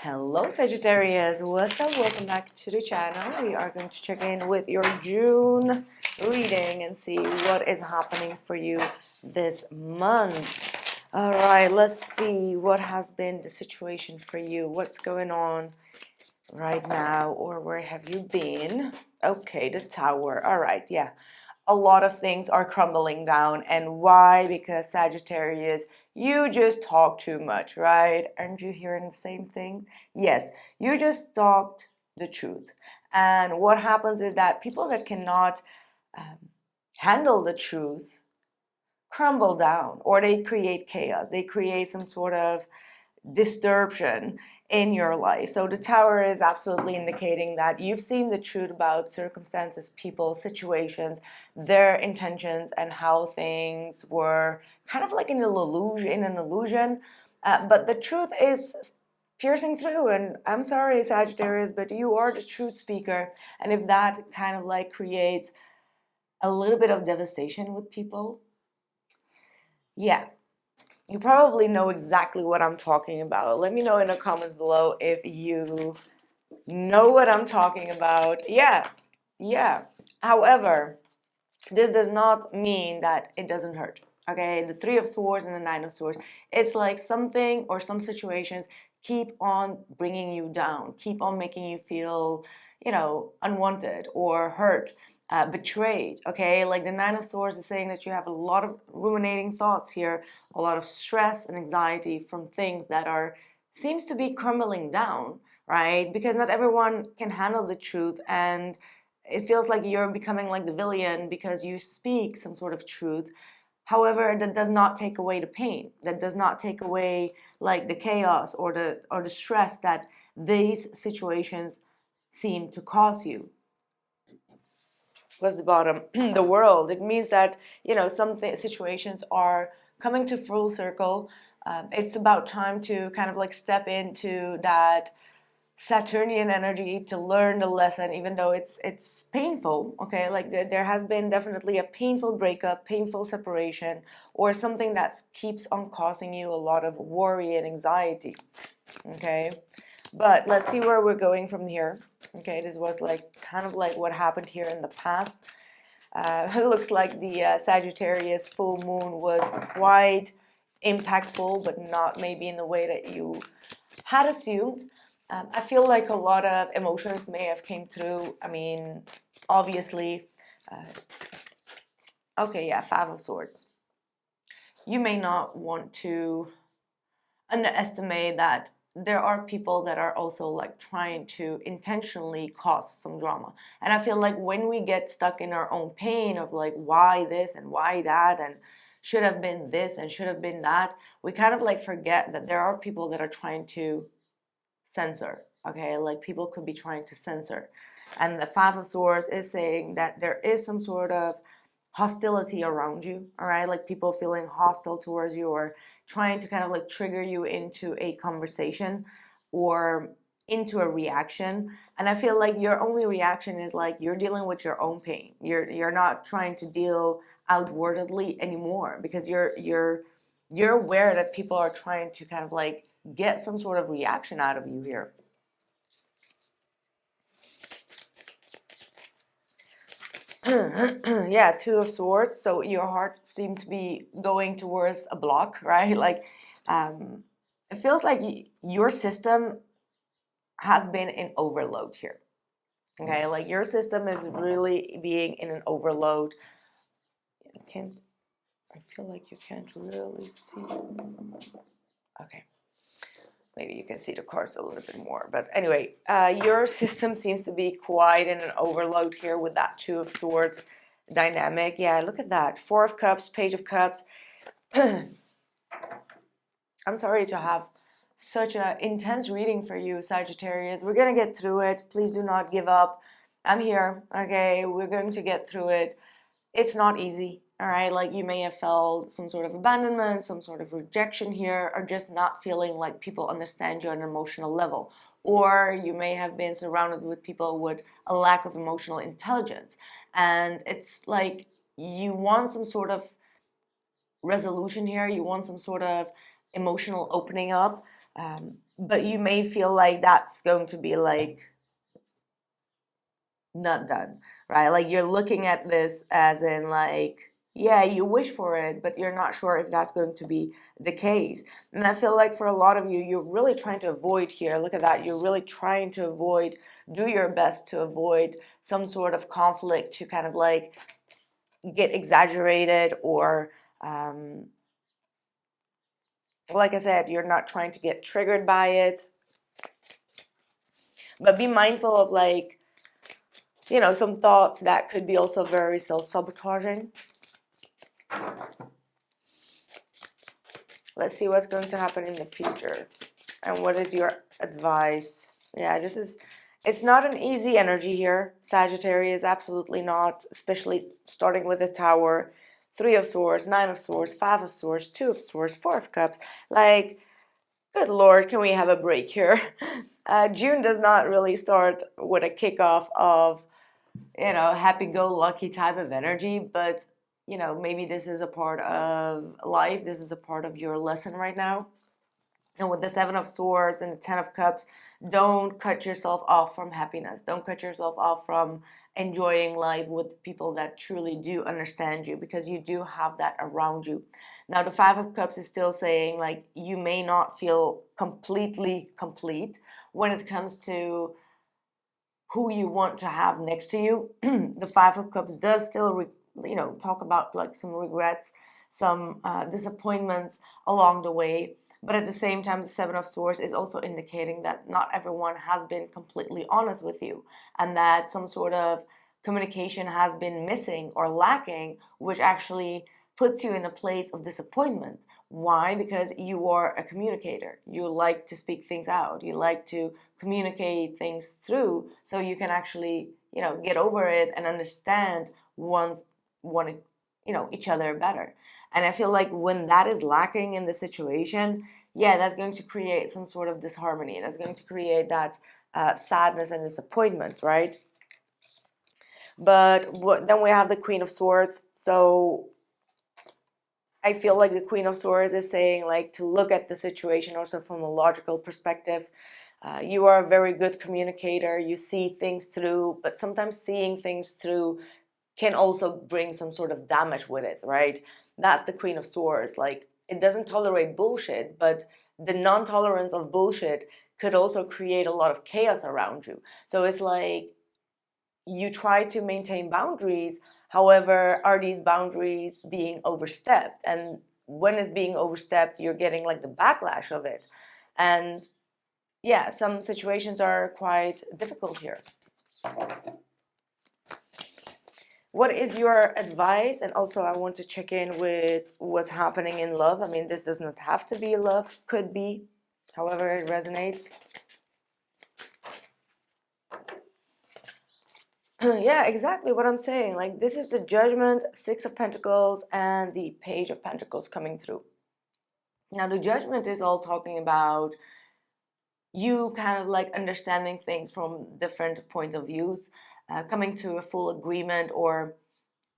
Hello Sagittarius, what's up? Welcome back to the channel. We are going to check in with your June reading and see what is happening for you this month. All right, let's see what has been the situation for you. What's going on right now, or where have you been? Okay, the Tower. All right, yeah. A lot of things are crumbling down. And why? Because Sagittarius, you just talk too much, right? Aren't you hearing the same thing? Yes, you just talked the truth. And what happens is that people that cannot handle the truth crumble down, or they create chaos. They create some sort of distortion in your life. So the Tower is absolutely indicating that you've seen the truth about circumstances, people, situations, their intentions, and how things were kind of like an illusion. But the truth is piercing through. And I'm sorry, Sagittarius, but you are the truth speaker. And if that kind of like creates a little bit of devastation with people, yeah, you probably know exactly what I'm talking about. Let me know in the comments below if you know what I'm talking about. Yeah. However, this does not mean that it doesn't hurt. Okay, the Three of Swords and the Nine of Swords. It's like something or some situations keep on bringing you down, keep on making you feel, unwanted or hurt. Betrayed. Okay, like the Nine of Swords is saying that you have a lot of ruminating thoughts here, a lot of stress and anxiety from things that seems to be crumbling down, right? Because not everyone can handle the truth, and it feels like you're becoming like the villain because you speak some sort of truth. However, that does not take away the pain. That does not take away like the chaos or the stress that these situations seem to cause you. What's the bottom? The World. It means that some situations are coming to full circle. It's about time to kind of like step into that Saturnian energy to learn the lesson, even though it's painful. Okay, like there has been definitely a painful breakup, painful separation, or something that keeps on causing you a lot of worry and anxiety. Okay, but let's see where we're going from here. Okay, this was like kind of like what happened here in the past. It looks like the Sagittarius full moon was quite impactful, but not maybe in the way that you had assumed. I feel like a lot of emotions may have came through. I mean, obviously, okay, yeah, Five of Swords. You may not want to underestimate that there are people that are also like trying to intentionally cause some drama. And I feel like when we get stuck in our own pain of like why this and why that and should have been this and should have been that, we kind of like forget that there are people that are trying to censor. Okay, like people could be trying to censor. And the Five of Swords is saying that there is some sort of hostility around you. All right, like people feeling hostile towards you or trying to kind of like trigger you into a conversation or into a reaction. And I feel like your only reaction is like you're dealing with your own pain. You're not trying to deal outwardly anymore because you're aware that people are trying to kind of like get some sort of reaction out of you here. Yeah, Two of Swords. So your heart seems to be going towards a block, right? Like it feels like your system has been in overload here. Okay, like your system is really being in an overload. I feel like you can't really see. Okay. Maybe you can see the cards a little bit more. But anyway, your system seems to be quite in an overload here with that Two of Swords dynamic. Yeah, look at that. Four of Cups, Page of Cups. I'm sorry to have such an intense reading for you, Sagittarius. We're going to get through it. Please do not give up. I'm here, okay? We're going to get through it. It's not easy. All right, like you may have felt some sort of abandonment, some sort of rejection here, or just not feeling like people understand you on an emotional level. Or you may have been surrounded with people with a lack of emotional intelligence. And it's like you want some sort of resolution here, you want some sort of emotional opening up. but you may feel like that's going to be like not done, right? Like you're looking at this as in like, yeah, you wish for it, but you're not sure if that's going to be the case. And I feel like for a lot of you, you're really trying to avoid here. Look at that. You're really trying to avoid, do your best to avoid some sort of conflict to kind of like get exaggerated or, like I said, you're not trying to get triggered by it. But be mindful of like, you know, some thoughts that could be also very self-sabotaging. Let's see what's going to happen in the future. And what is your advice? Yeah, this is, it's not an easy energy here. Sagittarius, absolutely not, especially starting with the Tower. 3 of Swords, 9 of Swords, 5 of Swords, 2 of Swords, 4 of Cups. Like, good Lord, can we have a break here? June does not really start with a kickoff of, you know, happy-go-lucky type of energy, but, you know, maybe this is a part of life. This is a part of your lesson right now. And with the 7 of Swords and the 10 of Cups, don't cut yourself off from happiness. Don't cut yourself off from enjoying life with people that truly do understand you, because you do have that around you. Now, the 5 of Cups is still saying, like, you may not feel completely complete when it comes to who you want to have next to you. The 5 of Cups does still, you know, talk about like some regrets, some disappointments along the way. But at the same time, the 7 of Swords is also indicating that not everyone has been completely honest with you, and that some sort of communication has been missing or lacking, which actually puts you in a place of disappointment. Why? Because you are a communicator. You like to speak things out. You like to communicate things through so you can actually, you know, get over it and understand one, you know, each other better. And I feel like when that is lacking in the situation, yeah, that's going to create some sort of disharmony. That's going to create that sadness and disappointment, right? But then we have the Queen of Swords. So I feel like the Queen of Swords is saying like to look at the situation also from a logical perspective. You are a very good communicator. You see things through, but sometimes seeing things through can also bring some sort of damage with it, right? That's the Queen of Swords. Like, it doesn't tolerate bullshit, but the non-tolerance of bullshit could also create a lot of chaos around you. So it's like you try to maintain boundaries. However, are these boundaries being overstepped? And when it's being overstepped, you're getting like the backlash of it. And yeah, some situations are quite difficult here. What is your advice? And also I want to check in with what's happening in love. I mean, this does not have to be love, could be, however it resonates. Yeah, exactly what I'm saying. Like, this is the Judgment, 6 of Pentacles, and the Page of Pentacles coming through. Now, the Judgment is all talking about you kind of like understanding things from different point of views, coming to a full agreement or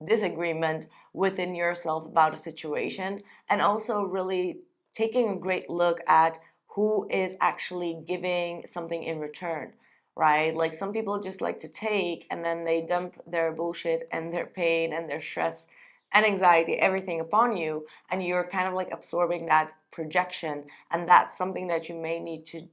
disagreement within yourself about a situation, and also really taking a great look at who is actually giving something in return, right? Like, some people just like to take and then they dump their bullshit and their pain and their stress and anxiety, everything upon you, and you're kind of like absorbing that projection. And that's something that you may need to,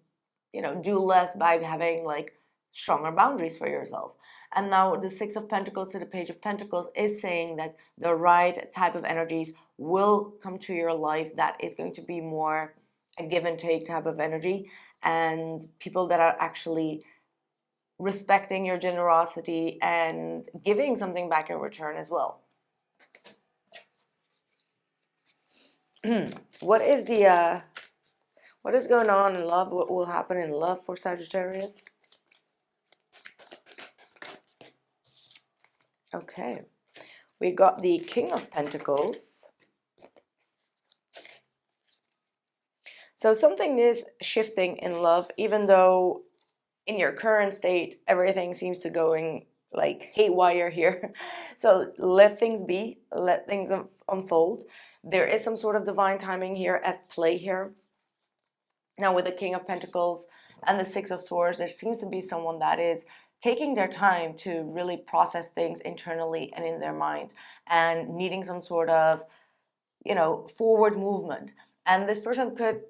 you know, do less by having like stronger boundaries for yourself. And now the 6 of Pentacles to the Page of Pentacles is saying that the right type of energies will come to your life that is going to be more a give and take type of energy, and people that are actually respecting your generosity and giving something back in return as well. What is the what is going on in love? What will happen in love for Sagittarius? Okay, we got the King of Pentacles. So something is shifting in love, even though in your current state, everything seems to going like haywire here. So let things be, let things unfold. There is some sort of divine timing here at play here. Now with the King of Pentacles and the Six of Swords, there seems to be someone that is taking their time to really process things internally and in their mind, and needing some sort of, you know, forward movement. And this person could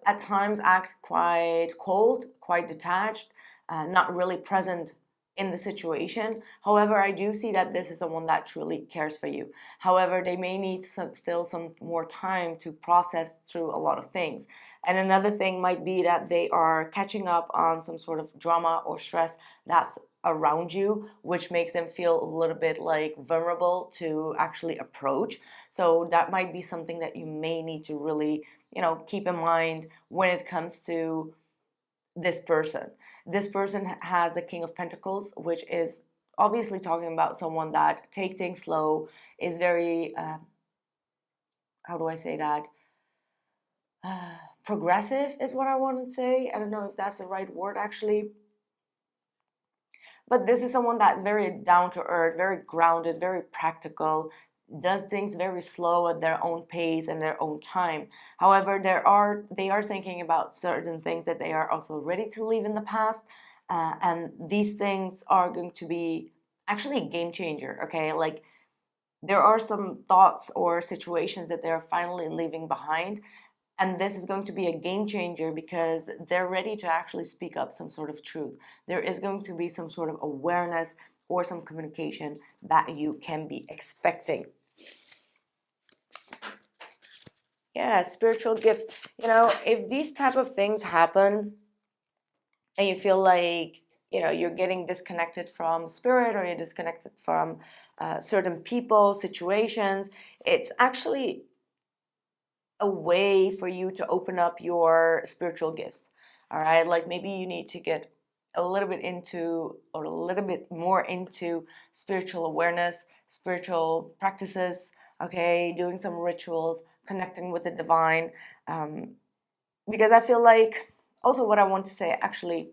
at times act quite cold, quite detached, not really present in the situation. However, I do see that this is someone that truly cares for you. However, they may need still some more time to process through a lot of things. And another thing might be that they are catching up on some sort of drama or stress that's around you, which makes them feel a little bit like vulnerable to actually approach. So that might be something that you may need to really, you know, keep in mind when it comes to this person. This person has the King of Pentacles, which is obviously talking about someone that take things slow, is very, how do I say that? Progressive is what I want to say. I don't know if that's the right word actually. But this is someone that's very down to earth, very grounded, very practical, does things very slow at their own pace and their own time. However, they are thinking about certain things that they are also ready to leave in the past, and these things are going to be actually a game changer. Okay, like there are some thoughts or situations that they're finally leaving behind, and this is going to be a game changer because they're ready to actually speak up some sort of truth. There is going to be some sort of awareness or some communication that you can be expecting. Yeah, spiritual gifts. You know, if these type of things happen and you feel like, you know, you're getting disconnected from spirit, or you're disconnected from certain people, situations, it's actually a way for you to open up your spiritual gifts. All right, like maybe you need to get a little bit into, or a little bit more into spiritual awareness, spiritual practices, okay, doing some rituals, connecting with the divine, because I feel like, also what I want to say actually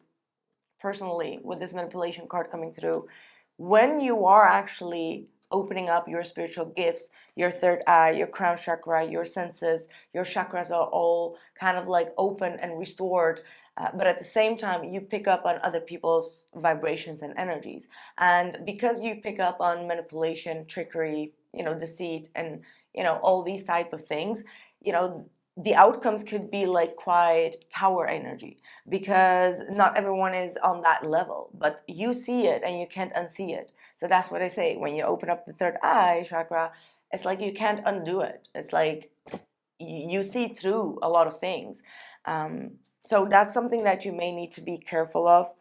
personally with this manipulation card coming through, when you are actually opening up your spiritual gifts, your third eye, your crown chakra, your senses, your chakras are all kind of like open and restored. But at the same time, you pick up on other people's vibrations and energies. And because you pick up on manipulation, trickery, you know, deceit, and, you know, all these type of things, you know, the outcomes could be like quite tower energy, because not everyone is on that level, but you see it and you can't unsee it. So that's what I say. When you open up the third eye chakra, it's like you can't undo it. It's like you see through a lot of things. So that's something that you may need to be careful of.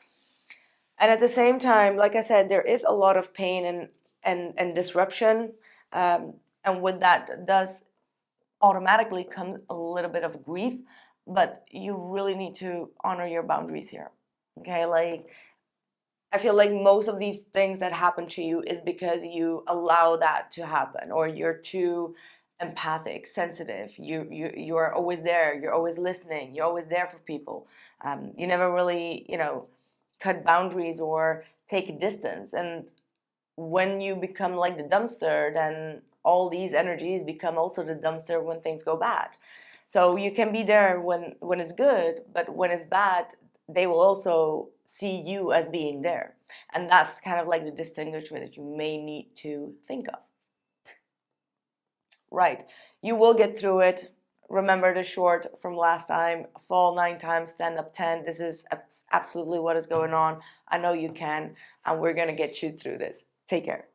And at the same time, like I said, there is a lot of pain and disruption. And with that does automatically comes a little bit of grief, but you really need to honor your boundaries here. Okay, like I feel like most of these things that happen to you is because you allow that to happen, or you're too empathic, sensitive. You are always there. You're always listening. You're always there for people. You never really, you know, cut boundaries or take a distance. And when you become like the dumpster, then all these energies become also the dumpster when things go bad. So you can be there when it's good, but when it's bad, they will also see you as being there. And that's kind of like the distinguishment that you may need to think of. Right. You will get through it. Remember the short from last time: fall 9 times, stand up 10. This is absolutely what is going on. I know you can, and we're going to get you through this. Take care.